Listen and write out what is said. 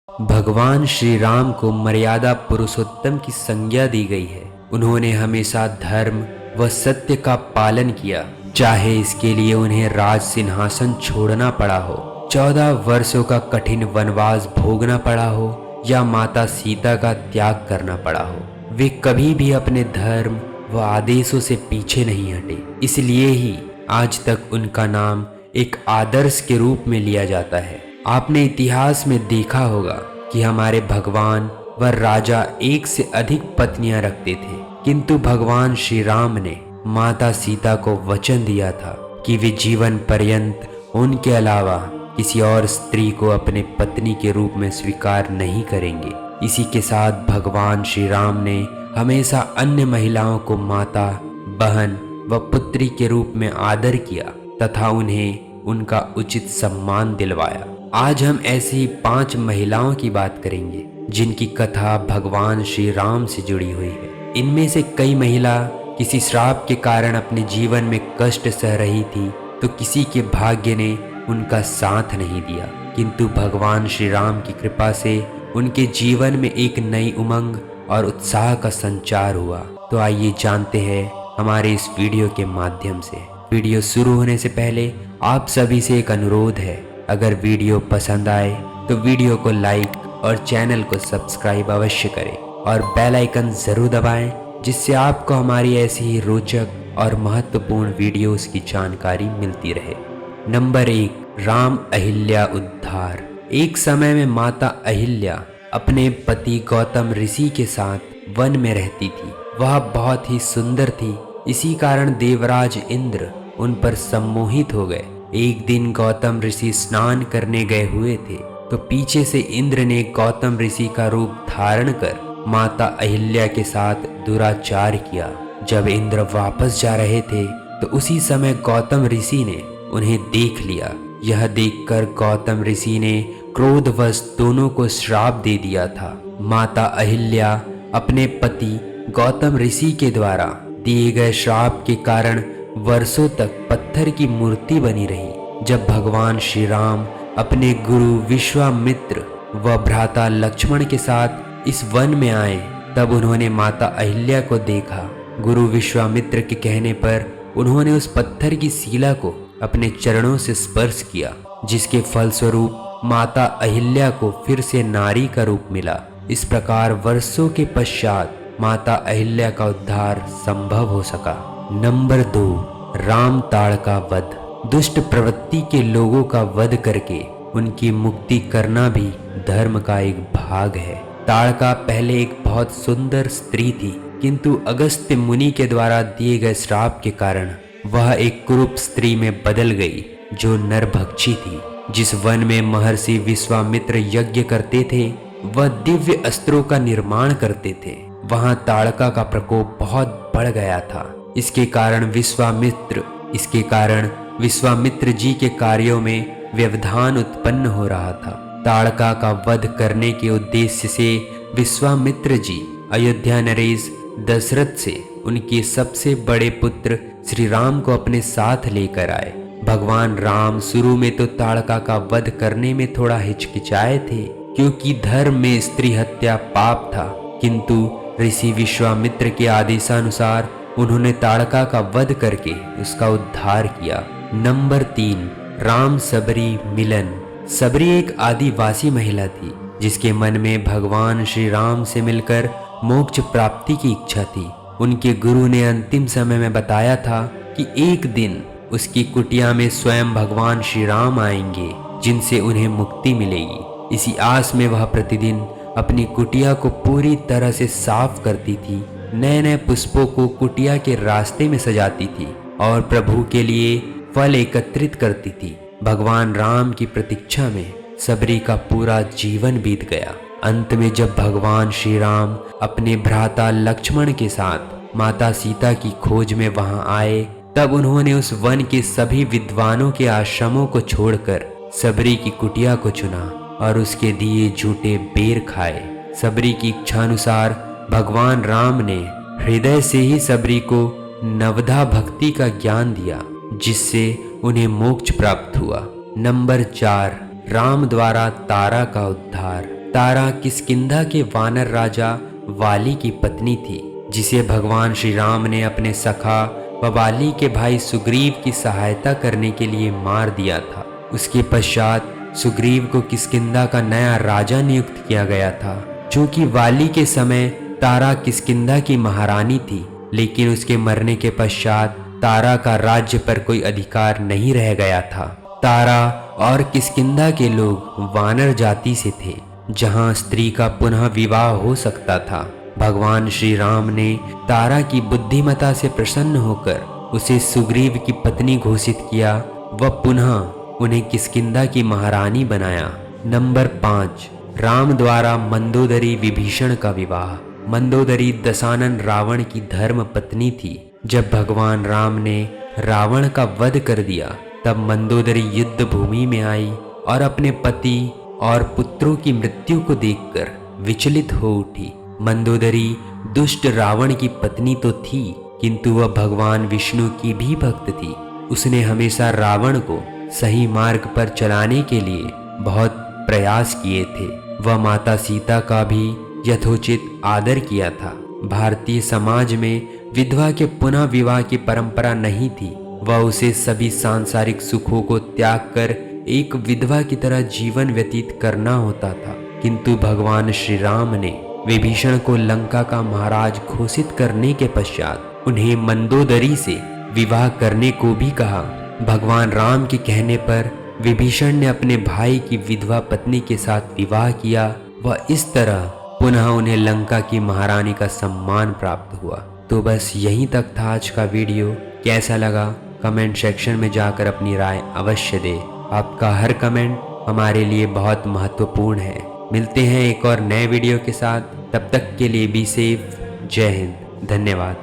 भगवान श्री राम को मर्यादा पुरुषोत्तम की संज्ञा दी गई है। उन्होंने हमेशा धर्म व सत्य का पालन किया, चाहे इसके लिए उन्हें राज सिंहासन छोड़ना पड़ा हो, 14 वर्षों का कठिन वनवास भोगना पड़ा हो या माता सीता का त्याग करना पड़ा हो। वे कभी भी अपने धर्म व आदेशों से पीछे नहीं हटे। इसलिए ही आज तक उनका नाम एक आदर्श के रूप में लिया जाता है। आपने इतिहास में देखा होगा कि हमारे भगवान व राजा एक से अधिक पत्नियां रखते थे, किंतु भगवान श्री राम ने माता सीता को वचन दिया था कि वे जीवन पर्यंत उनके अलावा किसी और स्त्री को अपने पत्नी के रूप में स्वीकार नहीं करेंगे। इसी के साथ भगवान श्री राम ने हमेशा अन्य महिलाओं को माता, बहन व पुत्री के रूप में आदर किया तथा उन्हें उनका उचित सम्मान दिलवाया। आज हम ऐसी 5 महिलाओं की बात करेंगे जिनकी कथा भगवान श्री राम से जुड़ी हुई है। इनमें से कई महिला किसी श्राप के कारण अपने जीवन में कष्ट सह रही थी, तो किसी के भाग्य ने उनका साथ नहीं दिया, किंतु भगवान श्री राम की कृपा से उनके जीवन में एक नई उमंग और उत्साह का संचार हुआ। तो आइए जानते हैं हमारे इस वीडियो के माध्यम से। वीडियो शुरू होने से पहले आप सभी से एक अनुरोध है, अगर वीडियो पसंद आए तो वीडियो को लाइक और चैनल को सब्सक्राइब अवश्य करें और बेल आइकन ज़रूर दबाएं, जिससे आपको हमारी ऐसी ही रोचक और महत्वपूर्ण वीडियोस की जानकारी मिलती रहे। नंबर 1, राम अहिल्या उद्धार। एक समय में माता अहिल्या अपने पति गौतम ऋषि के साथ वन में रहती थी। वह बहुत ही सुंदर थी, इसी कारण देवराज इंद्र उन पर सम्मोहित हो गए। एक दिन गौतम ऋषि स्नान करने गए हुए थे, तो पीछे से इंद्र ने गौतम ऋषि का रूप धारण कर माता अहिल्या के साथ दुराचार किया। जब इंद्र वापस जा रहे थे तो उसी समय गौतम ऋषि ने उन्हें देख लिया। यह देखकर गौतम ऋषि ने क्रोधवश दोनों को श्राप दे दिया था। माता अहिल्या अपने पति गौतम ऋषि के द्वारा दिए गए श्राप के कारण वर्षों तक पत्थर की मूर्ति बनी रही। जब भगवान श्री राम अपने गुरु विश्वामित्र व भ्राता लक्ष्मण के साथ इस वन में आए, तब उन्होंने माता अहिल्या को देखा। गुरु विश्वामित्र के कहने पर उन्होंने उस पत्थर की शिला को अपने चरणों से स्पर्श किया, जिसके फलस्वरूप माता अहिल्या को फिर से नारी का रूप मिला। इस प्रकार वर्षों के पश्चात माता अहिल्या का उद्धार संभव हो सका। नंबर 2, राम ताड़का वध। दुष्ट प्रवृत्ति के लोगों का वध करके उनकी मुक्ति करना भी धर्म का एक भाग है। ताड़का पहले एक बहुत सुंदर स्त्री थी, किंतु अगस्त्य मुनि के द्वारा दिए गए श्राप के कारण वह एक कुरूप स्त्री में बदल गई, जो नरभक्षी थी। जिस वन में महर्षि विश्वामित्र यज्ञ करते थे, वह दिव्य अस्त्रों का निर्माण करते थे। वहां ताड़का का प्रकोप बहुत बढ़ गया था। इसके कारण विश्वामित्र जी के कार्यों में व्यवधान उत्पन्न हो रहा था। ताड़का का वध करने के उद्देश्य से विश्वामित्र जी अयोध्या नरेश दशरथ से उनके सबसे बड़े पुत्र श्री राम को अपने साथ लेकर आए। भगवान राम शुरू में तो ताड़का का वध करने में थोड़ा हिचकिचाए थे, क्योंकि धर्म में स्त्री हत्या पाप था, किंतु ऋषि विश्वामित्र के आदेशानुसार उन्होंने ताड़का का वध करके उसका उद्धार किया। नंबर 3, राम सबरी मिलन। सबरी एक आदिवासी महिला थी, जिसके मन में भगवान श्री राम से मिलकर मोक्ष प्राप्ति की इच्छा थी। उनके गुरु ने अंतिम समय में बताया था कि एक दिन उसकी कुटिया में स्वयं भगवान श्री राम आएंगे, जिनसे उन्हें मुक्ति मिलेगी। इसी आस में वह प्रतिदिन अपनी कुटिया को पूरी तरह से साफ करती थी, नए नए पुष्पों को कुटिया के रास्ते में सजाती थी और प्रभु के लिए फल एकत्रित करती थी। भगवान राम की प्रतीक्षा में सबरी का पूरा जीवन बीत गया। अंत में जब भगवान श्री राम अपने भ्राता लक्ष्मण के साथ माता सीता की खोज में वहां आए, तब उन्होंने उस वन के सभी विद्वानों के आश्रमों को छोड़कर सबरी की कुटिया को चुना और उसके दिए झूठे बेर खाए। सबरी की इच्छानुसार भगवान राम ने हृदय से ही सबरी को नवधा भक्ति का ज्ञान दिया, जिससे उन्हें मोक्ष प्राप्त हुआ। नंबर 4, राम द्वारा तारा का उद्धार। तारा किष्किंधा के वानर राजा वाली की पत्नी थी, जिसे भगवान श्री राम ने अपने सखा व वाली के भाई सुग्रीव की सहायता करने के लिए मार दिया था। उसके पश्चात सुग्रीव को किष्किंधा का नया राजा नियुक्त किया गया था। चूंकि वाली के समय तारा किष्किंधा की महारानी थी, लेकिन उसके मरने के पश्चात तारा का राज्य पर कोई अधिकार नहीं रह गया था। तारा और किष्किंधा के लोग वानर जाति से थे, जहां स्त्री का पुनः विवाह हो सकता था। भगवान श्री राम ने तारा की बुद्धिमता से प्रसन्न होकर उसे सुग्रीव की पत्नी घोषित किया व पुनः उन्हें किष्किंधा की महारानी बनाया। नंबर 5, राम द्वारा मंदोदरी विभीषण का विवाह। मंदोदरी दशानन रावण की धर्म पत्नी थी। जब भगवान राम ने रावण का वध कर दिया, तब मंदोदरी युद्ध भूमि में आई और अपने पति और पुत्रों की मृत्यु को देखकर विचलित हो उठी। मंदोदरी दुष्ट रावण की पत्नी तो थी, किंतु वह भगवान विष्णु की भी भक्त थी। उसने हमेशा रावण को सही मार्ग पर चलाने के लिए बहुत प्रयास किए थे। वह माता सीता का भी यथोचित आदर किया था। भारतीय समाज में विधवा के पुनः विवाह की परंपरा नहीं थी। वह उसे सभी सांसारिक सुखों को त्याग कर एक विधवा की तरह जीवन व्यतीत करना होता था। किंतु भगवान श्री राम ने विभीषण को लंका का महाराज घोषित करने के पश्चात उन्हें मंदोदरी से विवाह करने को भी कहा। भगवान राम के कहने पर विभीषण ने अपने भाई की विधवा पत्नी के साथ विवाह किया व इस तरह पुनः उन्हें लंका की महारानी का सम्मान प्राप्त हुआ। तो बस यहीं तक था आज का वीडियो। कैसा लगा कमेंट सेक्शन में जाकर अपनी राय अवश्य दे। आपका हर कमेंट हमारे लिए बहुत महत्वपूर्ण है। मिलते हैं एक और नए वीडियो के साथ, तब तक के लिए बी सेफ। जय हिंद, धन्यवाद।